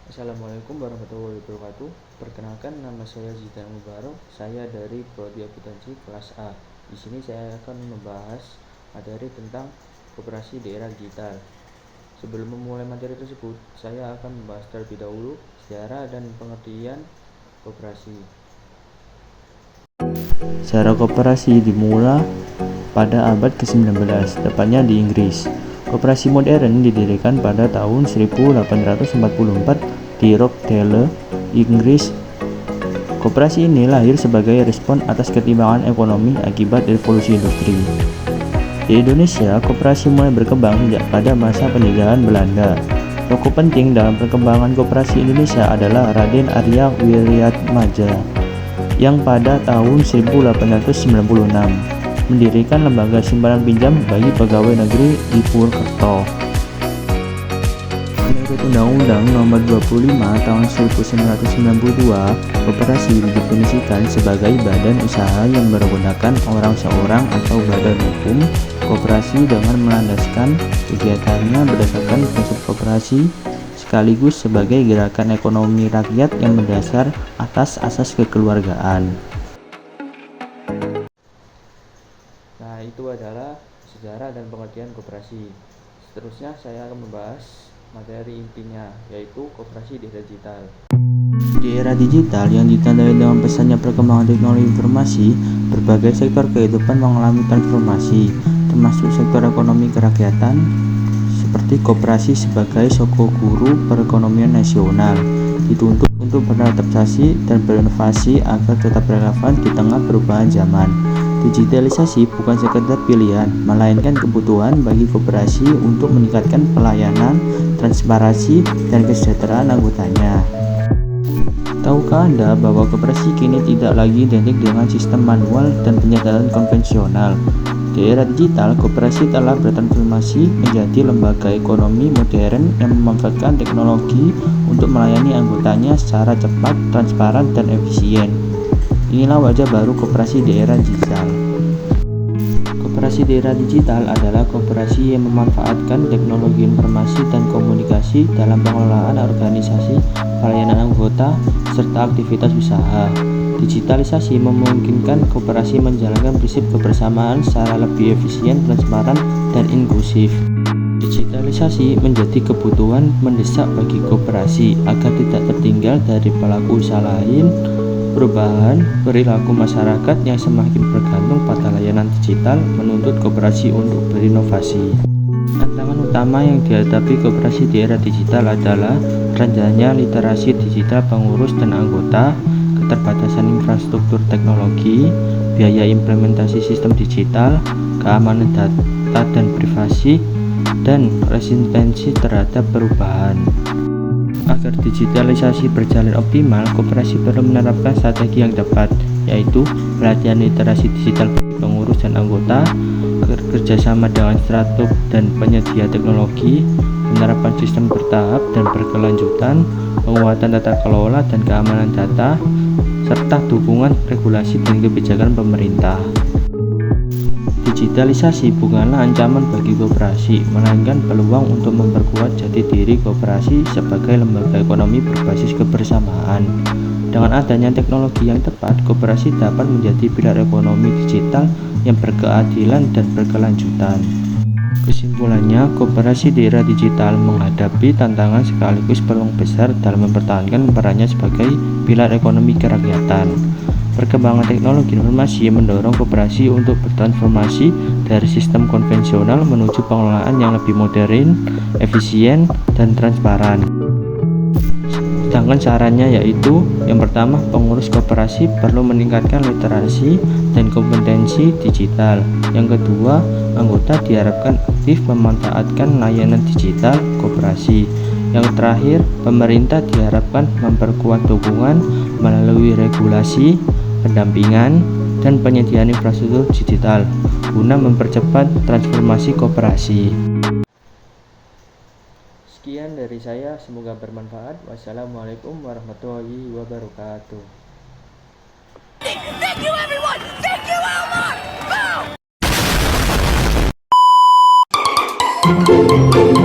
Assalamualaikum warahmatullahi wabarakatuh. Perkenalkan, nama saya Zidan Mubarok. Saya dari Prodi Akuntansi kelas A. Di sini saya akan membahas materi tentang koperasi daerah digital. Sebelum memulai materi tersebut, saya akan membahas terlebih dahulu sejarah dan pengertian koperasi. Sejarah koperasi dimulai pada abad ke-19, tepatnya di Inggris. Koperasi modern didirikan pada tahun 1844 di Rochdale, Inggris. Koperasi ini lahir sebagai respon atas ketimpangan ekonomi akibat revolusi industri. Di Indonesia, koperasi mulai berkembang sejak pada masa penjajahan Belanda. Tokoh penting dalam perkembangan koperasi Indonesia adalah Raden Arya Wiryatmaja yang pada tahun 1896 mendirikan lembaga simpanan pinjam bagi pegawai negeri di Purwokerto. Menurut Undang-Undang Nomor 25 Tahun 1992, koperasi didefinisikan sebagai badan usaha yang menggunakan orang seorang atau badan hukum koperasi dengan melandaskan kegiatannya berdasarkan prinsip koperasi sekaligus sebagai gerakan ekonomi rakyat yang berdasar atas asas kekeluargaan. Nah, itu adalah sejarah dan pengertian koperasi. Seterusnya saya akan membahas materi intinya, yaitu koperasi di era digital. Di era digital yang ditandai dengan pesatnya perkembangan teknologi informasi, berbagai sektor kehidupan mengalami transformasi, termasuk sektor ekonomi kerakyatan, seperti koperasi sebagai soko guru perekonomian nasional, dituntut untuk beradaptasi dan berinovasi agar tetap relevan di tengah perubahan zaman. Digitalisasi bukan sekedar pilihan, melainkan kebutuhan bagi koperasi untuk meningkatkan pelayanan, transparansi, dan kesejahteraan anggotanya. Tahukah Anda bahwa koperasi kini tidak lagi identik dengan sistem manual dan penyadaran konvensional? Di era digital, koperasi telah bertransformasi menjadi lembaga ekonomi modern yang memanfaatkan teknologi untuk melayani anggotanya secara cepat, transparan, dan efisien. Inilah wajah baru koperasi di era digital. Koperasi di era digital adalah koperasi yang memanfaatkan teknologi informasi dan komunikasi dalam pengelolaan organisasi, pelayanan anggota, serta aktivitas usaha. Digitalisasi memungkinkan koperasi menjalankan prinsip kebersamaan secara lebih efisien, transparan, dan inklusif. Digitalisasi menjadi kebutuhan mendesak bagi koperasi agar tidak tertinggal dari pelaku usaha lain. Perubahan perilaku masyarakat yang semakin bergantung pada layanan digital menuntut koperasi untuk berinovasi. Tantangan utama yang dihadapi koperasi di era digital adalah rendah literasi digital pengurus dan anggota, keterbatasan infrastruktur teknologi, biaya implementasi sistem digital, keamanan data dan privasi, dan resistensi terhadap perubahan. Agar digitalisasi berjalan optimal, koperasi perlu menerapkan strategi yang tepat, yaitu pelatihan literasi digital bagi pengurus dan anggota, kerjasama dengan startup dan penyedia teknologi, penerapan sistem bertahap dan berkelanjutan, penguatan tata kelola dan keamanan data, serta dukungan regulasi dan kebijakan pemerintah. Digitalisasi bukanlah ancaman bagi koperasi, melainkan peluang untuk memperkuat jati diri koperasi sebagai lembaga ekonomi berbasis kebersamaan. Dengan adanya teknologi yang tepat, koperasi dapat menjadi pilar ekonomi digital yang berkeadilan dan berkelanjutan. Kesimpulannya, koperasi di era digital menghadapi tantangan sekaligus peluang besar dalam mempertahankan perannya sebagai pilar ekonomi kerakyatan. Perkembangan teknologi informasi mendorong koperasi untuk bertransformasi dari sistem konvensional menuju pengelolaan yang lebih modern, efisien, dan transparan. Sedangkan sarannya yaitu, yang pertama, pengurus koperasi perlu meningkatkan literasi dan kompetensi digital. Yang kedua, anggota diharapkan aktif memanfaatkan layanan digital koperasi. Yang terakhir, pemerintah diharapkan memperkuat dukungan melalui regulasi, pendampingan, dan penyediaan infrastruktur digital guna mempercepat transformasi koperasi. Sekian dari saya, semoga bermanfaat. Wassalamualaikum warahmatullahi wabarakatuh. Thank you everyone! Thank you Elmar! Go!